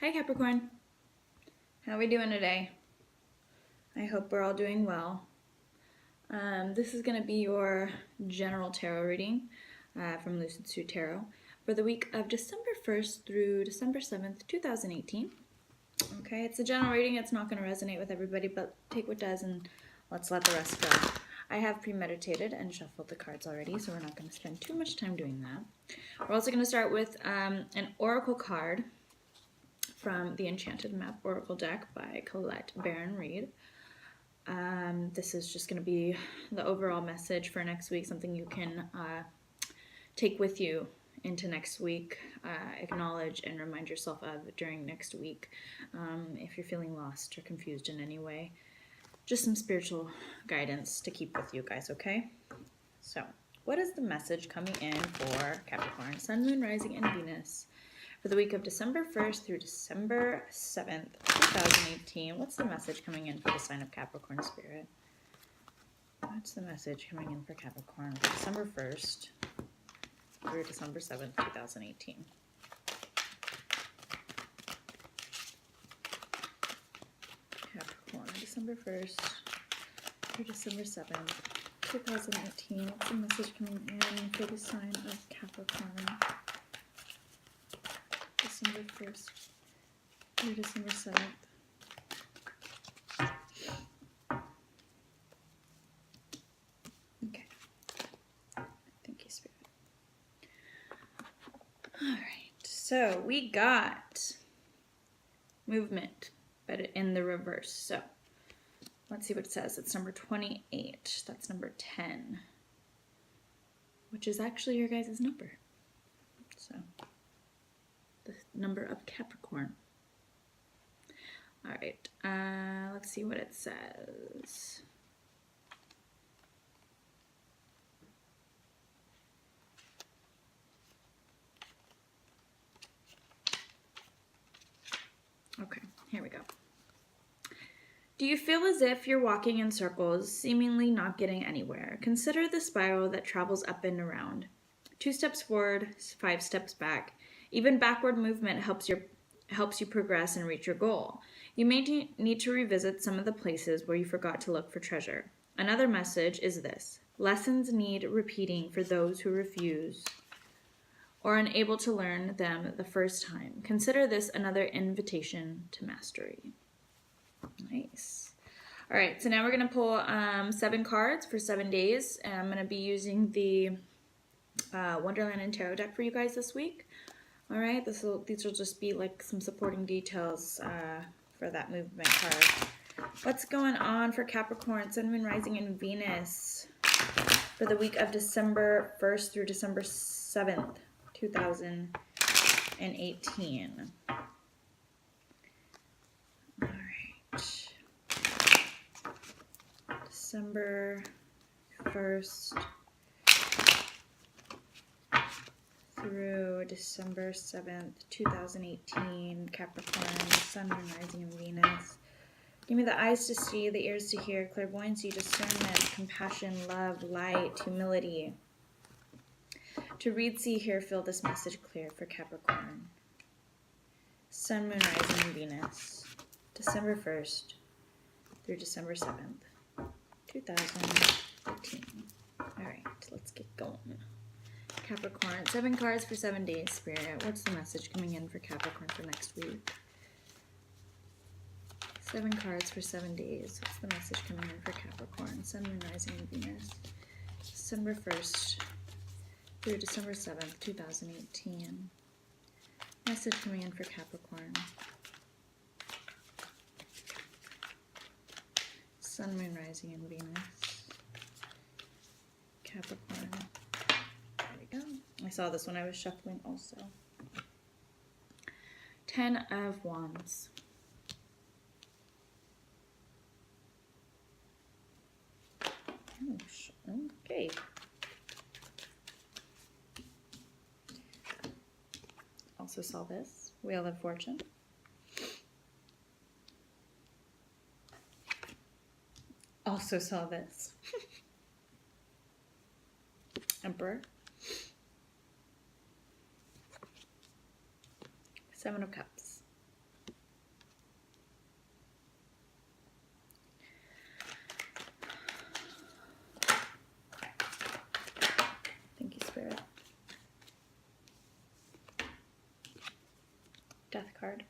Hi Capricorn, how are we doing today? I hope we're all doing well. This is going to be your general tarot reading from Lucid Sue Tarot for the week of December 1st through December 7th, 2018. Okay, it's a general reading. It's not going to resonate with everybody, but take what does and let's let the rest go. I have premeditated and shuffled the cards already, so we're not going to spend too much time doing that. We're also going to start with an oracle card from the Enchanted Map Oracle deck by Colette Baron-Reid. This is just going to be the overall message for next week, something you can take with you into next week, acknowledge and remind yourself of during next week if you're feeling lost or confused in any way. Just some spiritual guidance to keep with you guys, okay? So, what is the message coming in for Capricorn, Sun, Moon, Rising, and Venus for the week of December 1st through December 7th, 2018? What's the message coming in for the sign of Capricorn Spirit? What's the message coming in for Capricorn for December 1st through December 7th, 2018? Capricorn, December 1st through December 7th, 2018. What's the message coming in for the sign of Capricorn? December 1st through December 7th. Okay. Thank you, Spirit. Alright, so we got movement, but in the reverse. So let's see what it says. It's number 28. That's number 10, which is actually your guys' number. So the number of Capricorn. All right, let's see what it says. Okay, here we go. Do you feel as if you're walking in circles, seemingly not getting anywhere? Consider the spiral that travels up and around. 2 steps forward, 5 steps back. Even backward movement helps you progress and reach your goal. You may need to revisit some of the places where you forgot to look for treasure. Another message is this: lessons need repeating for those who refuse or unable to learn them the first time. Consider this another invitation to mastery. Nice. All right, so now we're going to pull 7 cards for 7 days, and I'm going to be using the Wonderland and Tarot deck for you guys this week. All right, these will just be like some supporting details for that movement card. What's going on for Capricorn, Sun, Moon, Rising, and Venus for the week of December 1st through December 7th, 2018? All right. December 1st through December 7th, 2018, Capricorn, Sun, Moon, Rising, and Venus. Give me the eyes to see, the ears to hear, clairvoyancy, discernment, compassion, love, light, humility. To read, see, hear, feel this message clear for Capricorn. Sun, Moon, Rising, and Venus. December 1st through December 7th, 2018. All right, let's get going. Capricorn, 7 cards for 7 days, Spirit. What's the message coming in for Capricorn for next week? 7 cards for 7 days. What's the message coming in for Capricorn, Sun, Moon, Rising, and Venus? December 1st through December 7th, 2018. Message coming in for Capricorn. Sun, Moon, Rising, and Venus. Capricorn. There we go. I saw this when I was shuffling also. 10 of Wands. Okay. Also saw this. Wheel of Fortune. Also saw this. Emperor. 7 of Cups. Death card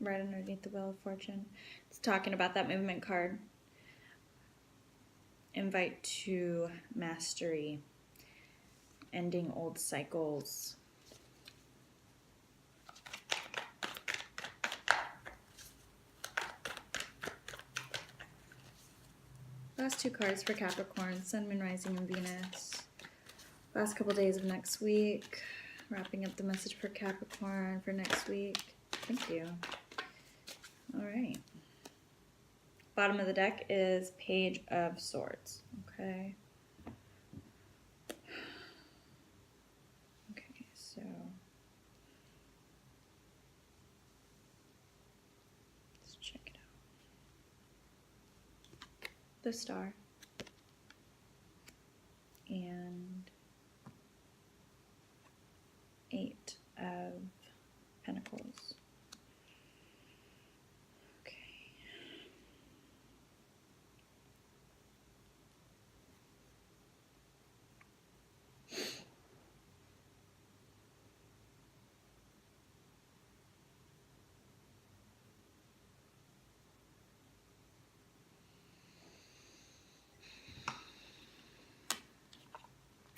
right underneath the Wheel of Fortune. It's talking about that movement card. Invite to mastery. Ending old cycles. Last two cards for Capricorn, Sun, Moon, Rising, and Venus. Last couple days of next week. Wrapping up the message for Capricorn for next week. Thank you. All right. Bottom of the deck is Page of Swords. Okay. Okay, so let's check it out. The Star and 8 of Pentacles. Okay.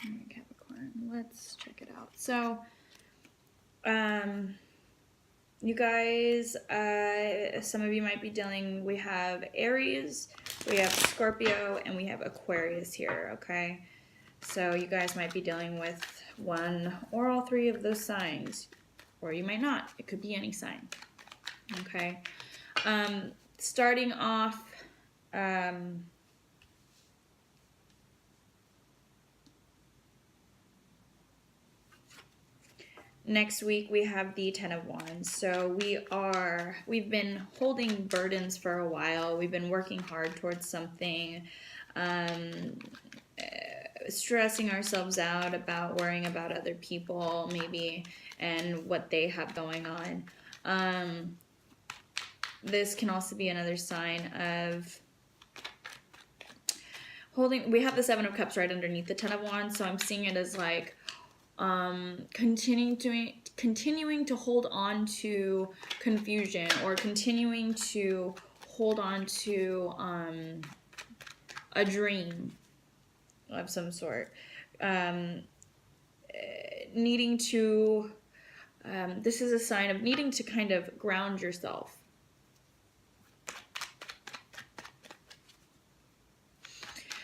All right, Capricorn, let's check it out. So, you guys, some of you might be dealing, we have Aries, we have Scorpio, and we have Aquarius here, okay? So you guys might be dealing with one or all three of those signs, or you might not. It could be any sign, okay? Starting off, next week we have the 10 of Wands. So we've been holding burdens for a while. We've been working hard towards something, stressing ourselves out about worrying about other people maybe and what they have going on. This can also be another sign of holding. We have the 7 of Cups right underneath the 10 of Wands, so I'm seeing it as like continuing to hold on to confusion, or continuing to hold on to a dream of some sort. Needing to, this is a sign of needing to kind of ground yourself.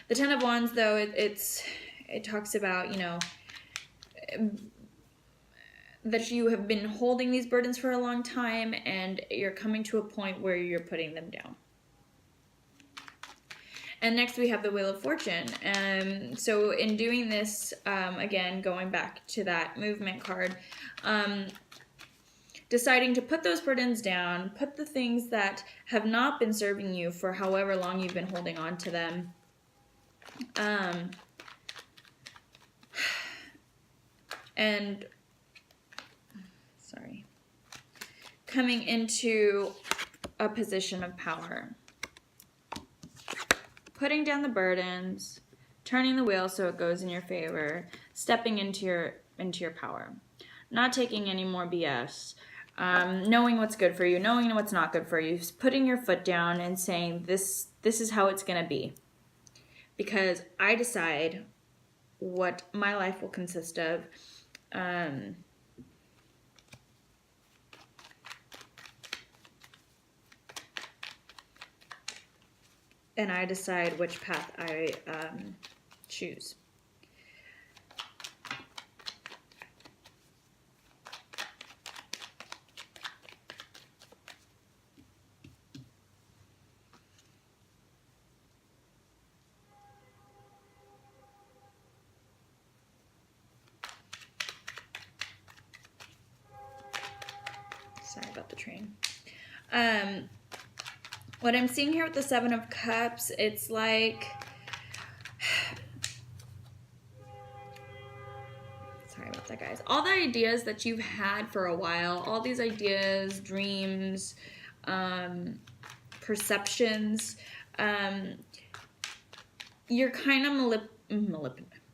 The 10 of Wands, though, it talks about, you know, that you have been holding these burdens for a long time and you're coming to a point where you're putting them down. And next we have the Wheel of Fortune. So in doing this, again, going back to that movement card, deciding to put those burdens down, put the things that have not been serving you for however long you've been holding on to them, and coming into a position of power. Putting down the burdens, turning the wheel so it goes in your favor, stepping into your power. Not taking any more BS. Knowing what's good for you, knowing what's not good for you, putting your foot down and saying this is how it's going to be. Because I decide what my life will consist of. And I decide which path I choose. Sorry about the train. What I'm seeing here with the 7 of Cups, it's like, sorry about that, guys. All the ideas that you've had for a while, all these ideas, dreams, perceptions, you're kind of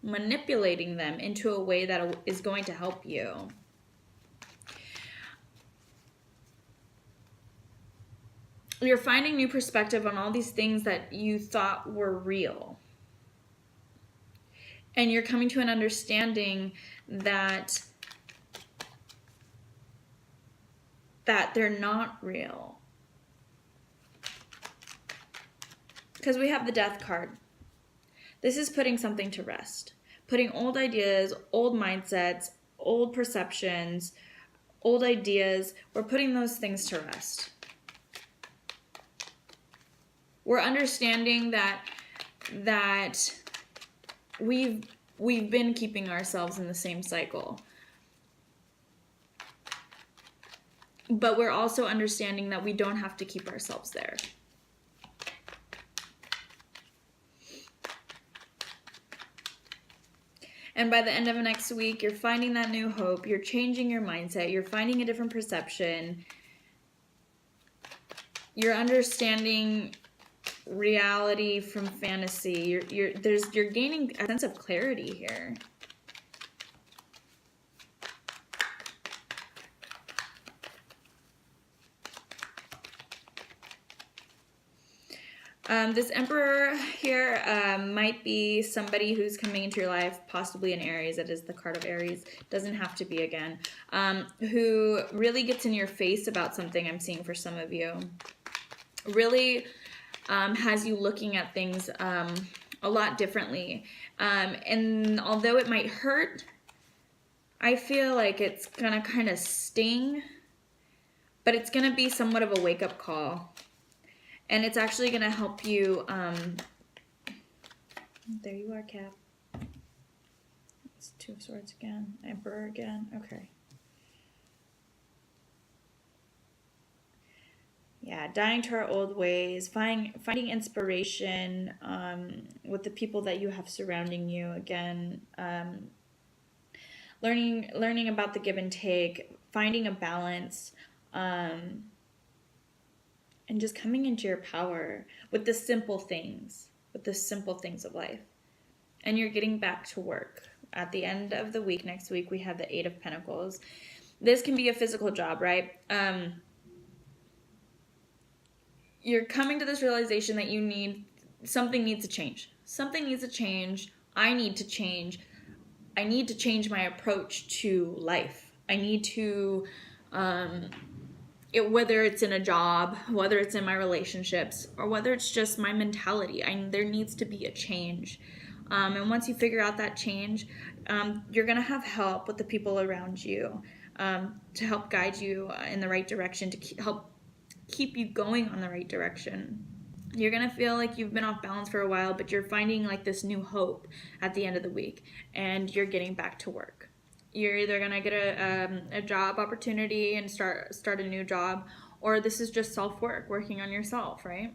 manipulating them into a way that is going to help you. you're finding new perspective on all these things that you thought were real. And you're coming to an understanding that they're not real. Because we have the Death card. This is putting something to rest. Putting old ideas, old mindsets, old perceptions, old ideas. We're putting those things to rest. We're understanding that we've been keeping ourselves in the same cycle. But we're also understanding that we don't have to keep ourselves there. And by the end of next week, you're finding that new hope. You're changing your mindset. You're finding a different perception. You're understanding reality from fantasy. You're gaining a sense of clarity here. This Emperor here might be somebody who's coming into your life, possibly an Aries. That is the card of Aries. Doesn't have to be again. Who really gets in your face about something, I'm seeing for some of you. Really has you looking at things a lot differently. And although it might hurt, I feel like it's going to kind of sting. But it's going to be somewhat of a wake-up call. And it's actually going to help you, there you are, Cap. It's Two of Swords again, Emperor again, okay. Yeah, dying to our old ways, finding inspiration with the people that you have surrounding you, again, learning about the give and take, finding a balance, and just coming into your power with the simple things of life. And you're getting back to work. At the end of the week, next week, we have the Eight of Pentacles. This can be a physical job, right? You're coming to this realization that something needs to change. Something needs to change. I need to change. I need to change my approach to life. I need to... whether it's in a job, whether it's in my relationships, or whether it's just my mentality, there needs to be a change. And once you figure out that change, you're going to have help with the people around you to help guide you in the right direction, to help keep you going on the right direction. You're going to feel like you've been off balance for a while, but you're finding like this new hope at the end of the week, and you're getting back to work. You're either going to get a job opportunity and start a new job, or this is just self-work, working on yourself, right?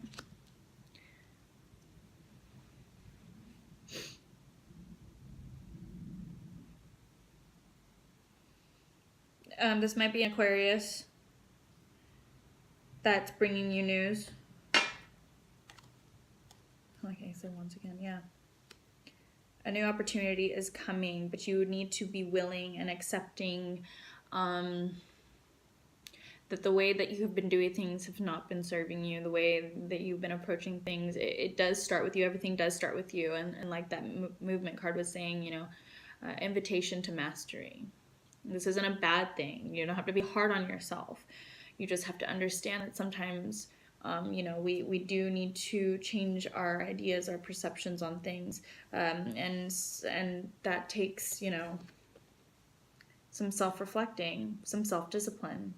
This might be Aquarius that's bringing you news. Okay, so once again, yeah. A new opportunity is coming, but you need to be willing and accepting that the way that you have been doing things have not been serving you, the way that you've been approaching things. It does start with you. Everything does start with you. And like that movement card was saying, invitation to mastery. This isn't a bad thing. You don't have to be hard on yourself. You just have to understand that sometimes... we do need to change our ideas, our perceptions on things, and that takes, some self-reflecting, some self-discipline.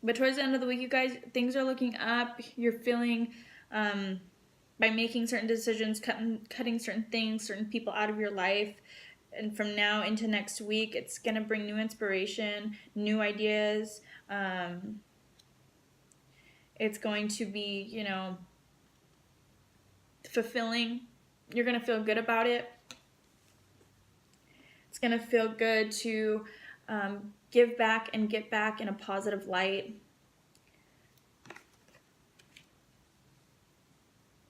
But towards the end of the week, you guys, things are looking up. You're feeling, by making certain decisions, cutting certain things, certain people out of your life, and from now into next week, it's going to bring new inspiration, new ideas. It's going to be, fulfilling. You're going to feel good about it. It's going to feel good to give back and get back in a positive light.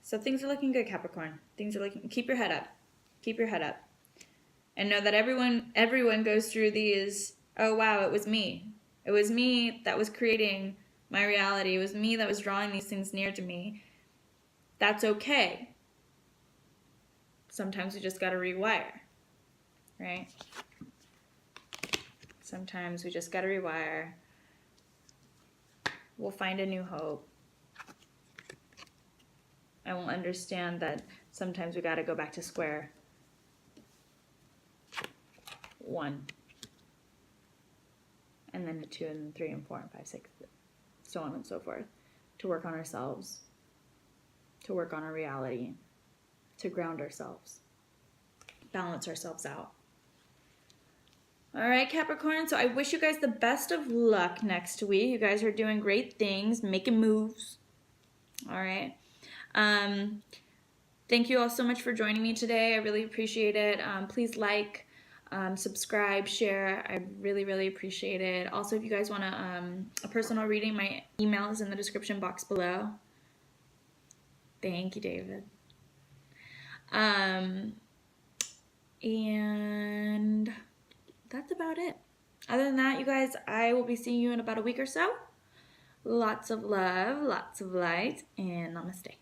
So things are looking good, Capricorn. Keep your head up. Keep your head up. And know that everyone goes through these, oh wow, it was me. It was me that was creating my reality. It was me that was drawing these things near to me. That's okay. Sometimes we just got to rewire, right? Sometimes we just got to rewire. We'll find a new hope. And we'll understand that sometimes we got to go back to square one. And then a 2 and 3 and 4 and 5, 6, so on and so forth. To work on ourselves. To work on our reality. To ground ourselves. Balance ourselves out. All right, Capricorn, so I wish you guys the best of luck next week. You guys are doing great things, making moves. All right. Thank you all so much for joining me today. I really appreciate it. Please like, subscribe, share. I really, really appreciate it. Also, if you guys want a personal reading, my email is in the description box below. Thank you, David. And that's about it. Other than that, you guys, I will be seeing you in about a week or so. Lots of love, lots of light, and namaste.